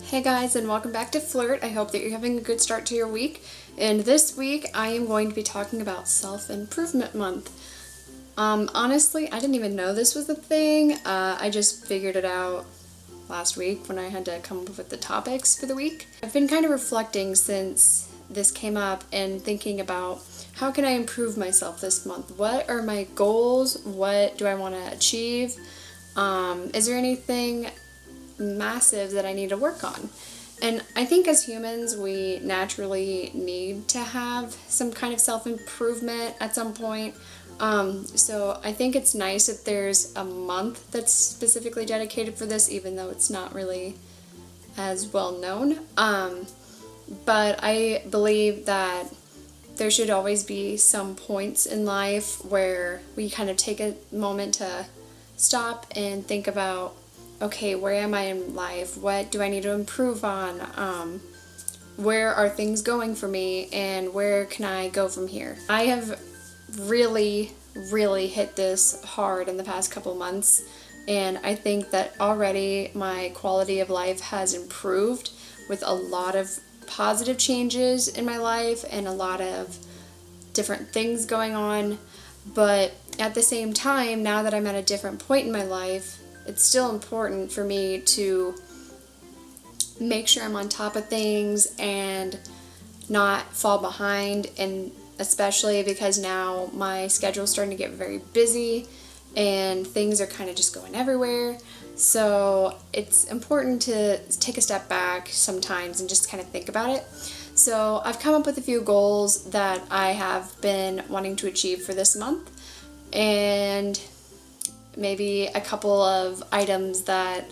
Hey guys, and welcome back to Flurt. I hope that you're having a good start to your week. And this week I am going to be talking about Self-Improvement Month. Honestly, I didn't even know this was a thing. I just figured it out last week when I had to come up with the topics for the week. I've been kind of reflecting since this came up and thinking about how can I improve myself this month? What are my goals? What do I want to achieve? Is there anything massive that I need to work on? And I think as humans we naturally need to have some kind of self-improvement at some point. So I think it's nice that there's a month that's specifically dedicated for this, even though it's not really as well known. But I believe that there should always be some points in life where we kind of take a moment to stop and think about, okay, where am I in life? What do I need to improve on? Where are things going for me? And where can I go from here? I have really hit this hard in the past couple months, and I think that already my quality of life has improved with a lot of positive changes in my life and a lot of different things going on. But at the same time, now that I'm at a different point in my life, it's still important for me to make sure I'm on top of things and not fall behind, and especially because now my schedule's starting to get very busy and things are kind of just going everywhere. So it's important to take a step back sometimes and just kind of think about it. So I've come up with a few goals that I have been wanting to achieve for this month, and maybe a couple of items that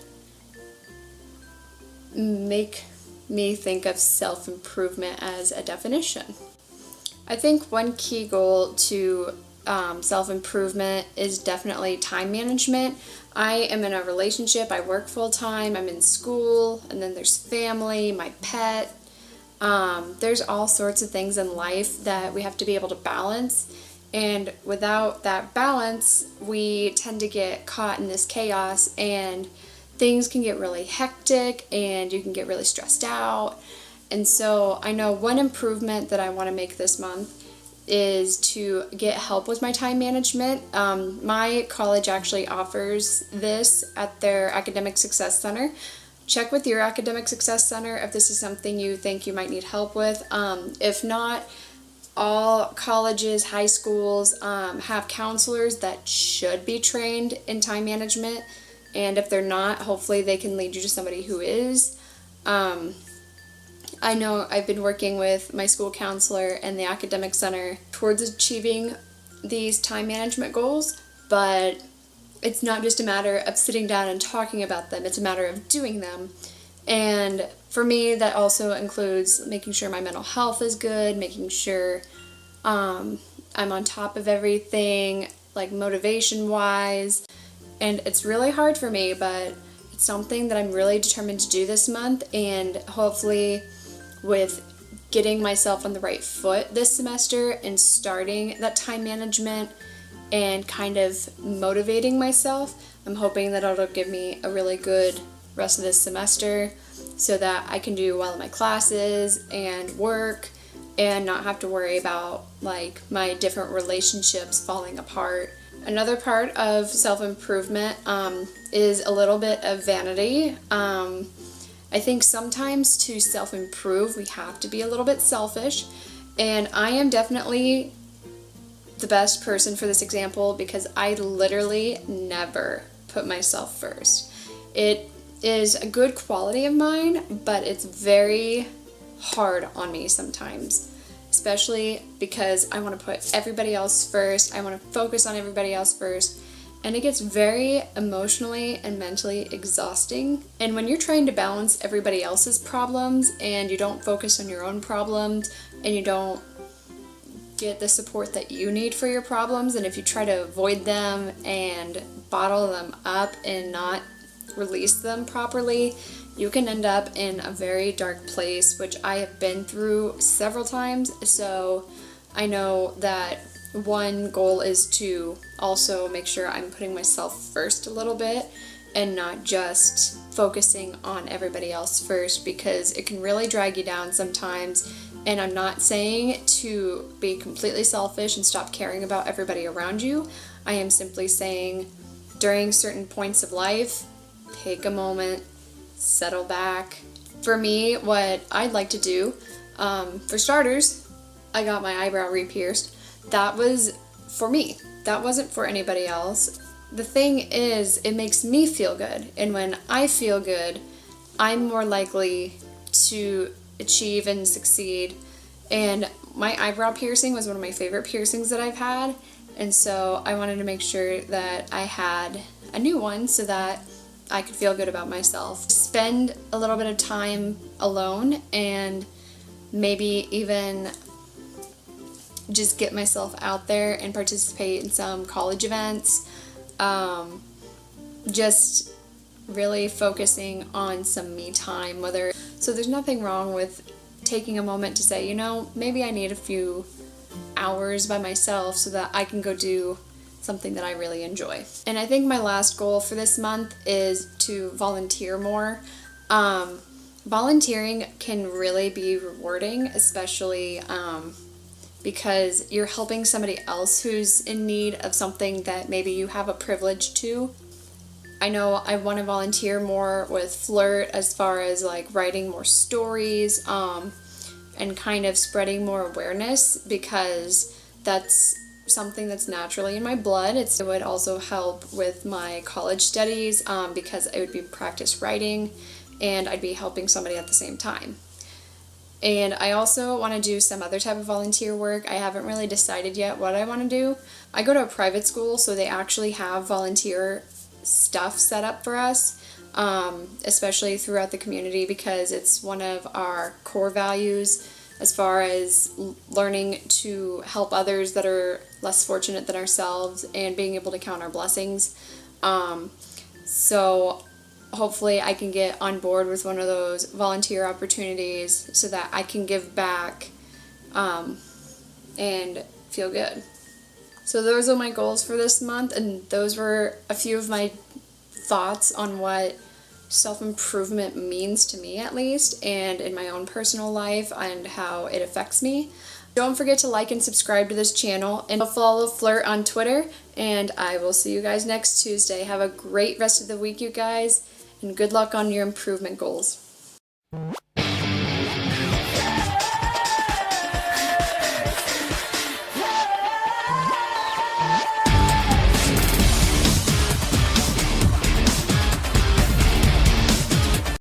make me think of self-improvement as a definition. I think one key goal to self-improvement is definitely time management. I am in a relationship, I work full-time, I'm in school, and then there's family, my pet. There's all sorts of things in life that we have to be able to balance. And without that balance, we tend to get caught in this chaos, and things can get really hectic and you can get really stressed out. And so I know one improvement that I want to make this month is to get help with my time management. My college actually offers this at their Academic Success Center. Check with your Academic Success Center if this is something you think you might need help with. If not, all colleges, high schools have counselors that should be trained in time management, and if they're not, hopefully they can lead you to somebody who is. I know I've been working with my school counselor and the academic center towards achieving these time management goals, but it's not just a matter of sitting down and talking about them, it's a matter of doing them. And for me, that also includes making sure my mental health is good, making sure I'm on top of everything, like motivation-wise. And it's really hard for me, but it's something that I'm really determined to do this month, and hopefully with getting myself on the right foot this semester and starting that time management and kind of motivating myself, I'm hoping that it'll give me a really good rest of this semester so that I can do well in my classes and work and not have to worry about like my different relationships falling apart. Another part of self-improvement is a little bit of vanity. I think sometimes to self-improve we have to be a little bit selfish, and I am definitely the best person for this example because I literally never put myself first. It is a good quality of mine, but it's very hard on me sometimes, especially because I want to put everybody else first. I want to focus on everybody else first, and it gets very emotionally and mentally exhausting. And when you're trying to balance everybody else's problems and you don't focus on your own problems and you don't get the support that you need for your problems, and if you try to avoid them and bottle them up and not release them properly, you can end up in a very dark place, which I have been through several times. So I know that one goal is to also make sure I'm putting myself first a little bit and not just focusing on everybody else first, because it can really drag you down sometimes. And I'm not saying to be completely selfish and stop caring about everybody around you. I am simply saying during certain points of life, take a moment, settle back. For me, what I'd like to do, for starters, I got my eyebrow re-pierced. That was for me. That wasn't for anybody else. The thing is, it makes me feel good. And when I feel good, I'm more likely to achieve and succeed. And my eyebrow piercing was one of my favorite piercings that I've had. And so I wanted to make sure that I had a new one so that I could feel good about myself. Spend a little bit of time alone and maybe even just get myself out there and participate in some college events. Just really focusing on some me time. So there's nothing wrong with taking a moment to say, you know, maybe I need a few hours by myself so that I can go do something that I really enjoy. And I think my last goal for this month is to volunteer more. Volunteering can really be rewarding, especially because you're helping somebody else who's in need of something that maybe you have a privilege to. I know I want to volunteer more with Flurt as far as like writing more stories and kind of spreading more awareness, because that's something that's naturally in my blood. It would also help with my college studies because I would be practice writing and I'd be helping somebody at the same time. And I also want to do some other type of volunteer work. I haven't really decided yet what I want to do. I go to a private school, so they actually have volunteer stuff set up for us, especially throughout the community, because it's one of our core values as far as learning to help others that are less fortunate than ourselves and being able to count our blessings. So hopefully I can get on board with one of those volunteer opportunities so that I can give back and feel good. So those are my goals for this month, and those were a few of my thoughts on what self-improvement means to me, at least, and in my own personal life and how it affects me. Don't forget to like and subscribe to this channel, and follow Flurt on Twitter, and I will see you guys next Tuesday. Have a great rest of the week, you guys, and good luck on your improvement goals.